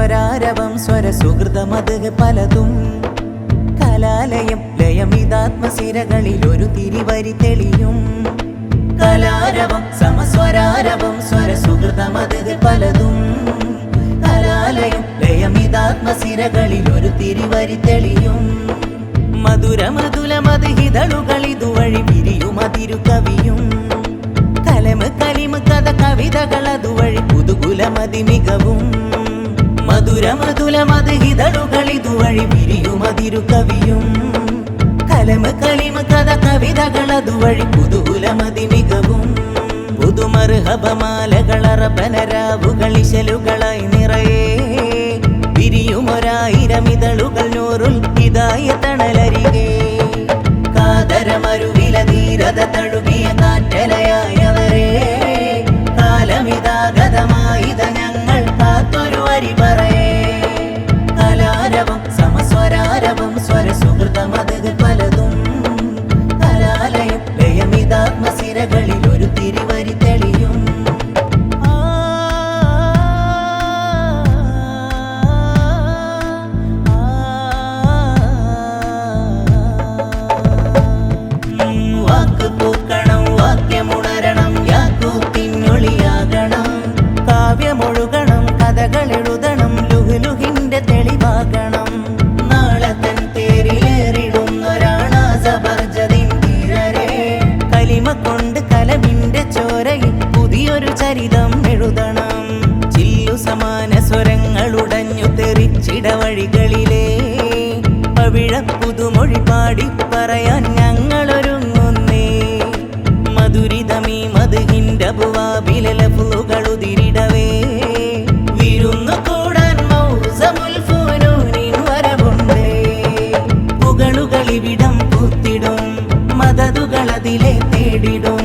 സമസ്വരാരവം സ്വരസുഹൃതമത് പലതും കലാലയം ലയമിതാത്മസിരകളിൽ ഒരു തിരിവരി തെളിയും. കലാരവം സമസ്വരാരവം സ്വരസുഹൃതമത് പലതും കലാലയം ലയമിതാത്മസിരകളിൽ ഒരു തിരിവരി തെളിയും. മധുരമൃദുലമത് ഹിതളുകളിതുവഴി വിരിയുമതിരു കവിയും. കലമ് കലിമ് കഥ കവിതകളതുവഴി പുതുകുലമതി മികവും. മധുരമൃദുലമത് ഹിതളുകളിതുവഴി വിരിയുമതിരു കവിയും. കലമ് കലിമ് കഥ കവിതകളതുവഴി പുതുകുലമതി മികവും. പുതുമർഹബമാലകളറബനരാവുകളിശലുകളായി നിറയെ വിരിയുമൊരായിരമിതളുകൾ നൂറുൽ ഹിദായത്തണലരികെ. കാതരമരുവില ധീരത തഴുകിയ കാറ്റലയായവരെ കാലമിതാഗതമായിത ഞങ്ങൾ കാത്തൊരു വരി പറയേ. കലാരവം സമസ്വരാരവം സ്വരസുഹൃതമത് പലതും കലാലയം ലയമിതാത്മസിരകളിൽ ഒരു തിരിവരി തെളിയും. വാക്ക് പൂക്കണം, വാക്യമുണരണം, യാക്കൂത്തിനൊളിയാകണം. കാവ്യമൊഴുകണം, കഥകൾ എഴുതണം, ലുഹുലുഹിന്റെ തെളിവാകണം. നാളെ തൻ തേരിലേറിടുന്നൊരാണാസബർജതിൻ ധീരരെ കലിമ കൊണ്ട് കലമിന്റെ ചോരയിൽ പുതിയൊരു ചരിതം എഴുതണം. ചില്ലു സമാന സ്വരങ്ങളുടഞ്ഞു തെറിച്ചിടവഴികളിലെ പവിഴ പുതുമൊഴി പാടി പറയാൻ ഞങ്ങളൊരുങ്ങുന്നേ. മധുരിതമീ മധുഹിന്റെ ബുവാബിലഫുകളുതിരിടവേ വിരുന്നു കൂടാൻ മൗസമുൽ ഫുനൂനിൻ വരവുണ്ടേ. പുകളുകളിവിടം പൂത്തിടും, മദതുകളതിലെ തേടിടും.